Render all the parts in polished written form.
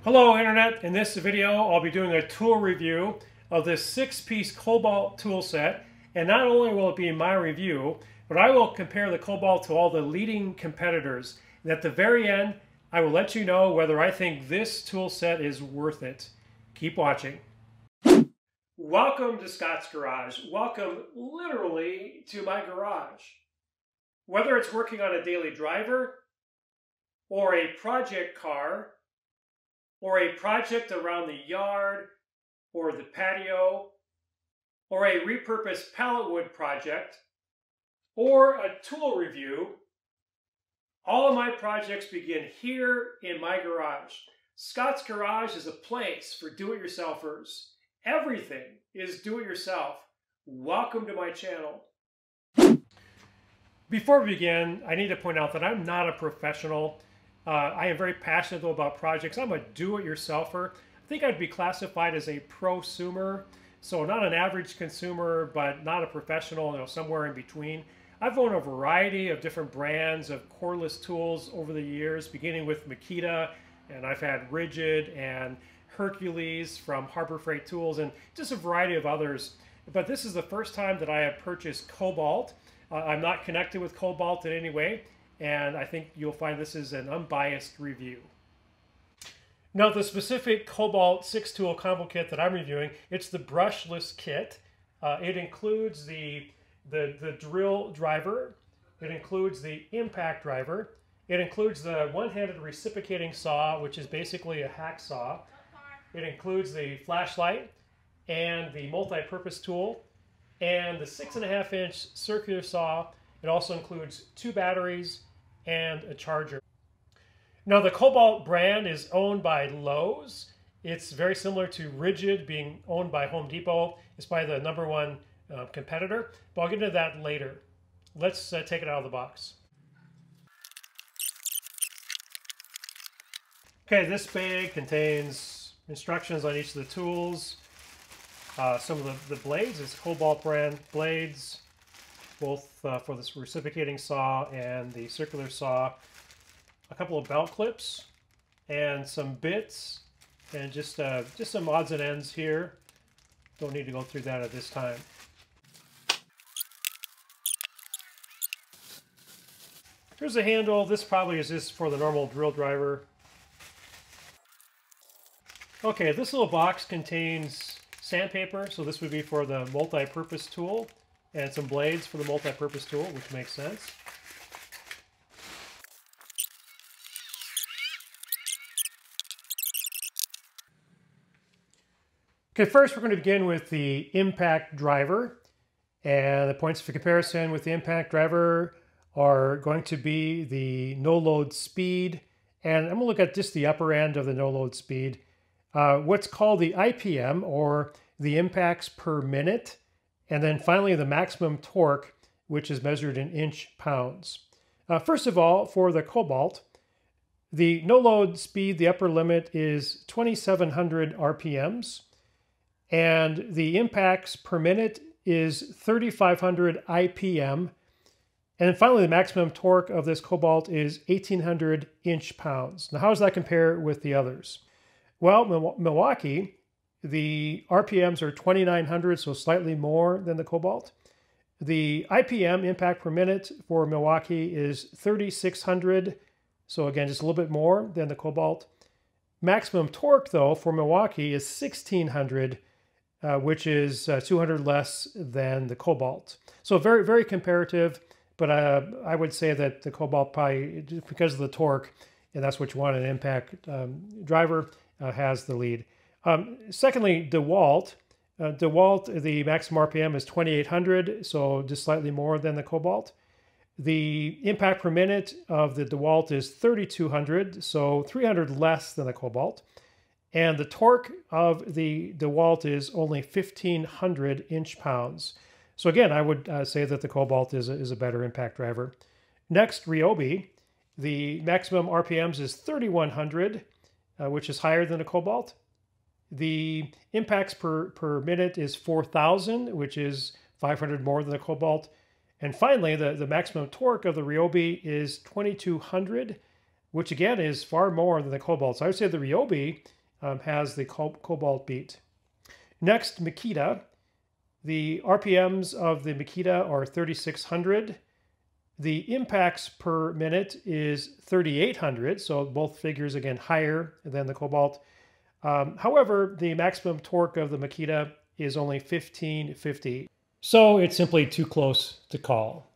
Hello Internet, in this video I'll be doing a tool review of this 6-piece Kobalt tool set, and not only will it be my review, but I will compare the Kobalt to all the leading competitors, and at the very end I will let you know whether I think this tool set is worth it. Keep watching. Welcome to Scott's Garage. Welcome literally to my garage. Whether it's working on a daily driver, or a project car, or a project around the yard, or the patio, or a repurposed pallet wood project, or a tool review, all of my projects begin here in my garage. Scott's Garage is a place for do-it-yourselfers. Everything is do-it-yourself. Welcome to my channel. Before we begin, I need to point out that I'm not a professional. I am very passionate though about projects. I'm a do-it-yourselfer. I think I'd be classified as a prosumer, so not an average consumer, but not a professional, somewhere in between. I've owned a variety of different brands of cordless tools over the years, beginning with Mikita, and I've had Ridgid and Hercules from Harbor Freight Tools, and just a variety of others. But this is the first time that I have purchased Kobalt. I'm not connected with Kobalt in any way, and I think you'll find this is an unbiased review. Now, the specific Kobalt 6-tool combo kit that I'm reviewing, it's the brushless kit. It includes the drill driver, it includes the impact driver, it includes the one-handed reciprocating saw, which is basically a hacksaw. It includes the flashlight and the multi-purpose tool and the 6.5-inch circular saw. It also includes 2 batteries and a charger. Now, the Kobalt brand is owned by Lowe's. It's very similar to Ridgid being owned by Home Depot. It's probably the #1 competitor, but I'll get into that later. Let's take it out of the box. Okay, this bag contains instructions on each of the tools. Some of the blades, it's Kobalt brand blades, both for this reciprocating saw and the circular saw. A couple of belt clips and some bits, and just some odds and ends here. Don't need to go through that at this time. Here's the handle. This probably is just for the normal drill driver. Okay, this little box contains sandpaper, so this would be for the multi-purpose tool, and some blades for the multi-purpose tool, which makes sense. Okay, first we're going to begin with the impact driver, and the points for comparison with the impact driver are going to be the no-load speed, and I'm going to look at just the upper end of the no-load speed. What's called the IPM, or the impacts per minute, and then finally the maximum torque, which is measured in inch-pounds. First of all, for the Kobalt, the no-load speed, the upper limit is 2,700 RPMs, and the impacts per minute is 3,500 IPM, and then finally the maximum torque of this Kobalt is 1,800 inch-pounds. Now, how does that compare with the others? Well, Milwaukee, the RPMs are 2,900, so slightly more than the Kobalt. The IPM, impact per minute, for Milwaukee is 3,600, so again, just a little bit more than the Kobalt. Maximum torque, though, for Milwaukee is 1,600, which is 200 less than the Kobalt. So very, very comparative, but I would say that the Kobalt probably, just because of the torque, and that's what you want in an impact driver, has the lead. Secondly, DeWalt. DeWalt, the maximum RPM is 2,800, so just slightly more than the Kobalt. The impact per minute of the DeWalt is 3,200, so 300 less than the Kobalt. And the torque of the DeWalt is only 1,500 inch-pounds. So again, I would say that the Kobalt is a better impact driver. Next, Ryobi. The maximum RPMs is 3,100, which is higher than the Kobalt. The impacts per minute is 4,000, which is 500 more than the Kobalt. And finally, the maximum torque of the Ryobi is 2,200, which again is far more than the Kobalt. So I would say the Ryobi has the Kobalt beat. Next, Mikita. The RPMs of the Mikita are 3,600. The impacts per minute is 3,800, so both figures, again, higher than the Kobalt. However, the maximum torque of the Mikita is only 1,550, so it's simply too close to call.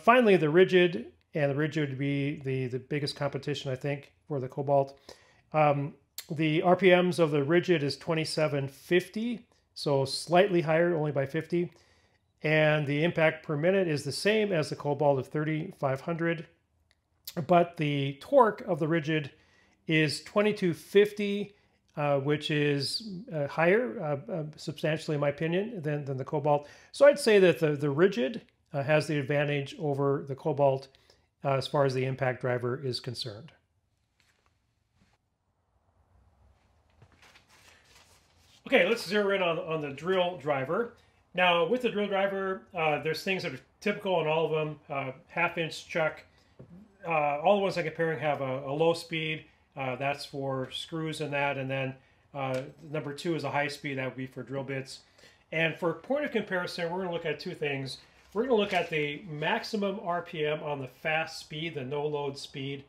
Finally, the Ridgid, and the Ridgid would be the biggest competition, I think, for the Kobalt. The RPMs of the Ridgid is 2,750, so slightly higher, only by 50. And the impact per minute is the same as the Kobalt of 3,500. But the torque of the Ridgid is 2,250, which is higher, substantially in my opinion, than the Kobalt. So I'd say that the Ridgid has the advantage over the Kobalt as far as the impact driver is concerned. Okay, let's zero in on the drill driver. Now, with the drill driver, there's things that are typical in all of them. Half-inch chuck. All the ones I'm comparing have a low speed. That's for screws and that. And then number 2 is a high speed. That would be for drill bits. And for point of comparison, we're going to look at two things. We're going to look at the maximum RPM on the fast speed, the no-load speed.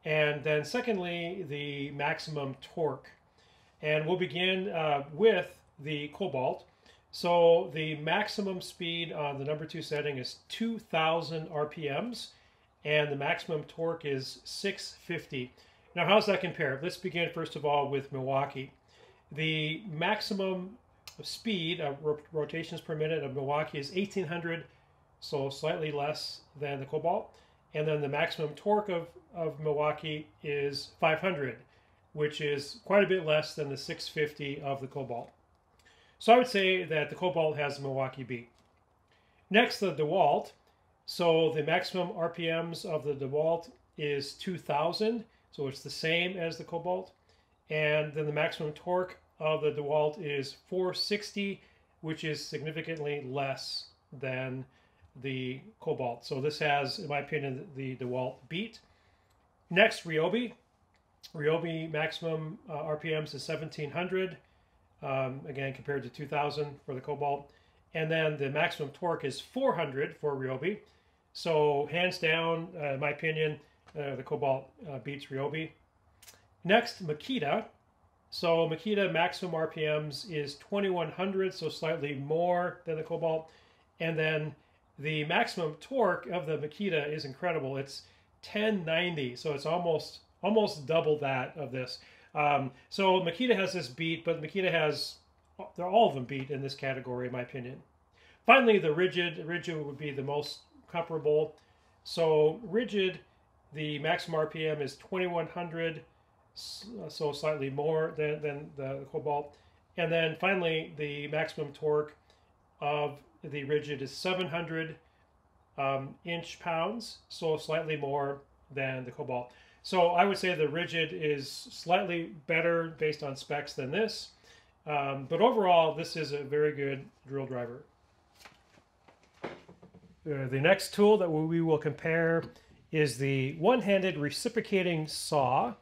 And then secondly, the maximum torque. And we'll begin with the Kobalt. So the maximum speed on the number 2 setting is 2,000 RPMs, and the maximum torque is 650. Now, how does that compare? Let's begin first of all with Milwaukee. The maximum speed, rotations per minute of Milwaukee is 1,800, so slightly less than the Kobalt. And then the maximum torque of Milwaukee is 500, which is quite a bit less than the 650 of the Kobalt. So I would say that the Kobalt has the Milwaukee beat. Next, the DeWalt. So the maximum RPMs of the DeWalt is 2,000, so it's the same as the Kobalt. And then the maximum torque of the DeWalt is 460, which is significantly less than the Kobalt. So this has, in my opinion, the DeWalt beat. Next, Ryobi. Ryobi maximum RPMs is 1,700. Again, compared to 2,000 for the Kobalt. And then the maximum torque is 400 for Ryobi. So hands down, in my opinion, the Kobalt beats Ryobi. Next, Mikita. So Mikita maximum RPMs is 2,100, so slightly more than the Kobalt. And then the maximum torque of the Mikita is incredible. It's 1,090, so it's almost double that of this. So Mikita has this beat, but Mikita has, they're all of them beat in this category, in my opinion. Finally, the Ridgid. Ridgid would be the most comparable. So Ridgid, the maximum RPM is 2,100, so slightly more than the Kobalt. And then finally, the maximum torque of the Ridgid is 700 inch-pounds, so slightly more than the Kobalt. So I would say the Ridgid is slightly better based on specs than this. But overall, this is a very good drill driver. The next tool that we will compare is the one-handed reciprocating saw.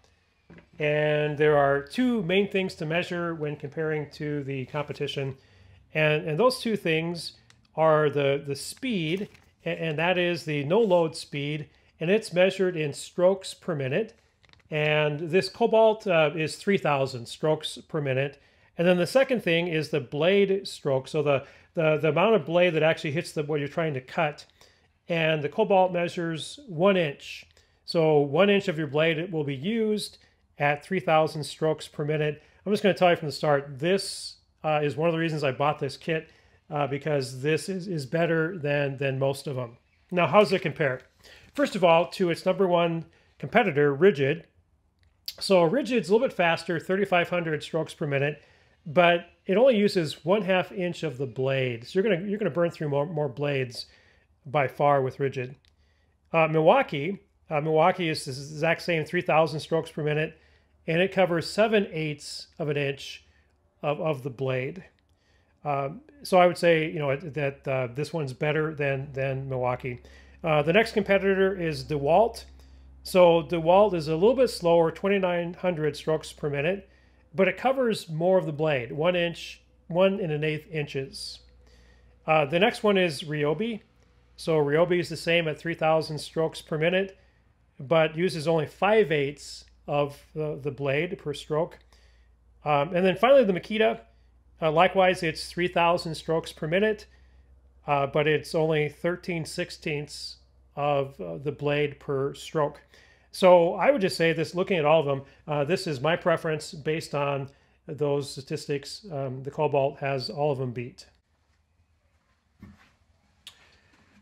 And there are two main things to measure when comparing to the competition. And those two things are the speed, and that is the no-load speed. And it's measured in strokes per minute. And this Kobalt is 3,000 strokes per minute. And then the second thing is the blade stroke, so the amount of blade that actually hits what you're trying to cut. And the Kobalt measures 1 inch. So 1 inch of your blade will be used at 3,000 strokes per minute. I'm just going to tell you from the start, this is one of the reasons I bought this kit, because this is better than most of them. Now, how does it compare? First of all, to its number 1 competitor, Ridgid. So Ridgid's a little bit faster, 3,500 strokes per minute, but it only uses 1/2 inch of the blade. So you're gonna burn through more blades by far with Ridgid. Milwaukee is the exact same, 3,000 strokes per minute, and it covers 7/8 of an inch of the blade. So I would say, that this one's better than Milwaukee. The next competitor is DeWalt. So DeWalt is a little bit slower, 2,900 strokes per minute. but it covers more of the blade, 1 inch, 1 1/8 inches. The next one is Ryobi. So Ryobi is the same at 3,000 strokes per minute, but uses only 5/8 of the blade per stroke. And then finally the Mikita, likewise it's 3,000 strokes per minute, but it's only 13/16 of the blade per stroke. So I would just say this, looking at all of them, this is my preference based on those statistics. The Kobalt has all of them beat.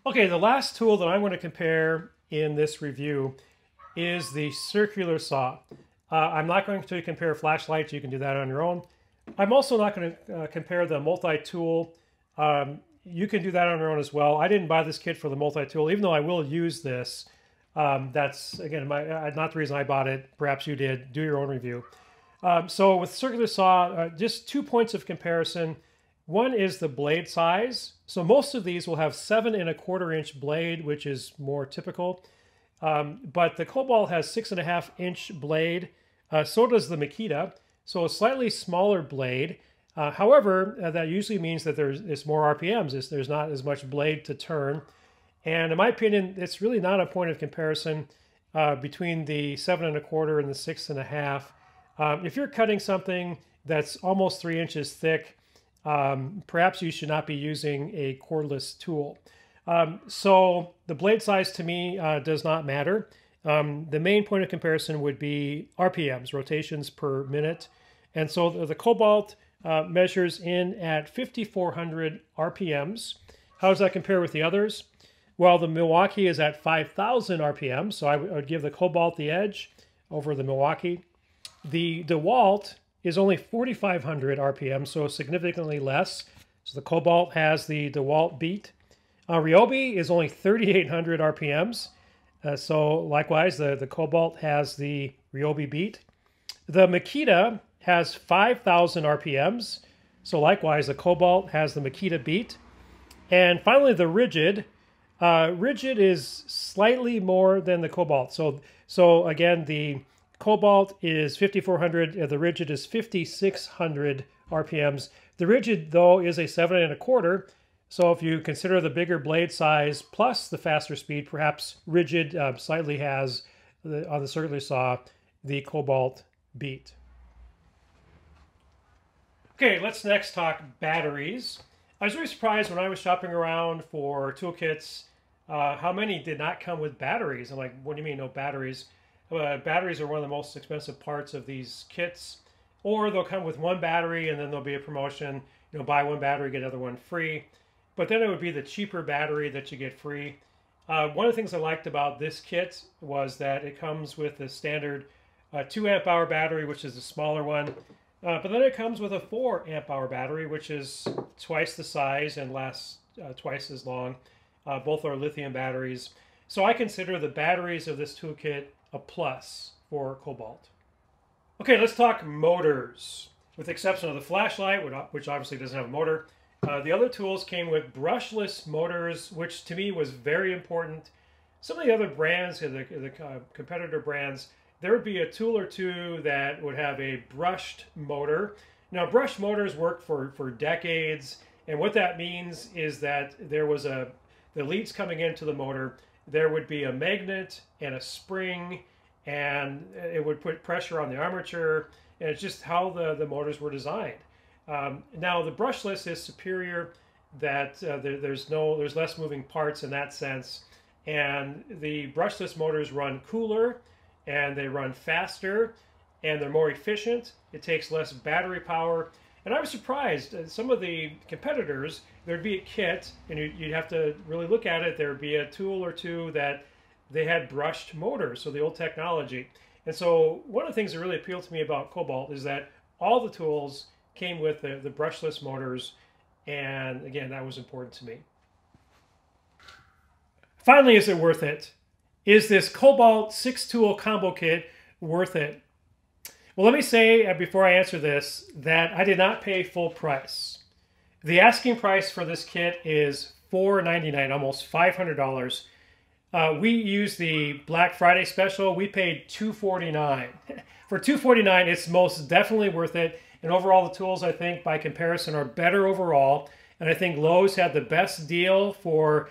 Okay, the last tool that I'm going to compare in this review is the circular saw. I'm not going to compare flashlights. You can do that on your own. I'm also not going to compare the multi-tool. You can do that on your own as well. I didn't buy this kit for the multi-tool, even though I will use this. That's, again, not the reason I bought it. Perhaps you did. Do your own review. So with circular saw, just 2 points of comparison. One is the blade size. So most of these will have 7 1/4 inch blade, which is more typical. But the Kobalt has 6.5 inch blade. So does the Mikita. So a slightly smaller blade. However, that usually means that there's more RPMs. There's not as much blade to turn. And in my opinion, it's really not a point of comparison between the 7 1/4 and the 6.5. If you're cutting something that's almost 3 inches thick, perhaps you should not be using a cordless tool. So the blade size to me does not matter. The main point of comparison would be RPMs, rotations per minute. And so the Kobalt measures in at 5,400 RPMs. How does that compare with the others? Well, the Milwaukee is at 5,000 RPMs, so I would give the Kobalt the edge over the Milwaukee. The DeWalt is only 4,500 RPM, so significantly less. So the Kobalt has the DeWalt beat. Ryobi is only 3,800 RPMs. So likewise, the Kobalt has the Ryobi beat. The Mikita has 5,000 RPMs. So likewise, the Kobalt has the Mikita beat. And finally, the Ridgid. Ridgid is slightly more than the Kobalt. So again, the Kobalt is 5,400, the Ridgid is 5,600 RPMs. The Ridgid, though, is a 7 1/4. So if you consider the bigger blade size plus the faster speed, perhaps Ridgid slightly has, on the circular saw, the Kobalt beat. Okay, let's next talk batteries. I was really surprised when I was shopping around for toolkits how many did not come with batteries. I'm like, what do you mean no batteries? Batteries are one of the most expensive parts of these kits, or they'll come with one battery and then there'll be a promotion, buy one battery, get another one free. But then it would be the cheaper battery that you get free. One of the things I liked about this kit was that it comes with the standard 2 amp hour battery, which is the smaller one. But then it comes with a 4 amp hour battery, which is twice the size and lasts twice as long. Both are lithium batteries. So I consider the batteries of this toolkit a plus for Kobalt. Okay, let's talk motors. With the exception of the flashlight, which obviously doesn't have a motor, the other tools came with brushless motors, which to me was very important. Some of the other brands, the competitor brands, there would be a tool or two that would have a brushed motor. Now, brushed motors worked for decades, and what that means is that there was the leads coming into the motor, there would be a magnet and a spring, and it would put pressure on the armature, and it's just how the motors were designed. Now, the brushless is superior, that there's less moving parts in that sense, and the brushless motors run cooler, and they run faster, and they're more efficient. It takes less battery power. And I was surprised. Some of the competitors, there'd be a kit, and you'd have to really look at it. There'd be a tool or two that they had brushed motors, so the old technology. And so one of the things that really appealed to me about Kobalt is that all the tools came with the brushless motors, and again, that was important to me. Finally, is it worth it? Is this Kobalt 6-tool combo kit worth it? Well, let me say before I answer this that I did not pay full price. The asking price for this kit is $499, almost $500. We use the Black Friday special. We paid $249. For $249, it's most definitely worth it. And overall, the tools, I think, by comparison, are better overall. And I think Lowe's had the best deal for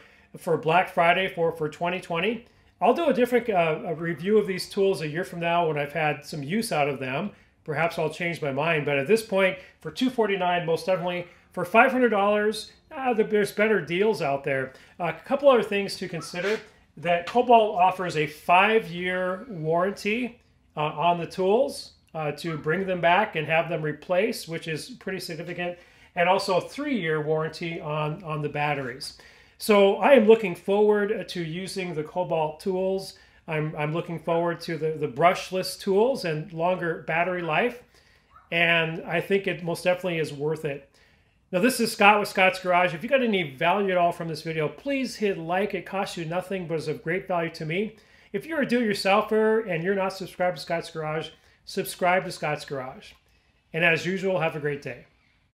Black Friday for 2020. I'll do a different a review of these tools a year from now when I've had some use out of them. Perhaps I'll change my mind. But at this point, for $249, most definitely. For $500, there's better deals out there. A couple other things to consider. That Kobalt offers a 5-year warranty on the tools to bring them back and have them replaced, which is pretty significant, and also a 3-year warranty on the batteries. So I am looking forward to using the Kobalt tools. I'm looking forward to the brushless tools and longer battery life, and I think it most definitely is worth it. Now, this is Scott with Scott's Garage. If you got any value at all from this video, please hit like. It costs you nothing, but is of great value to me. If you're a do-it-yourselfer and you're not subscribed to Scott's Garage, subscribe to Scott's Garage. And as usual, have a great day.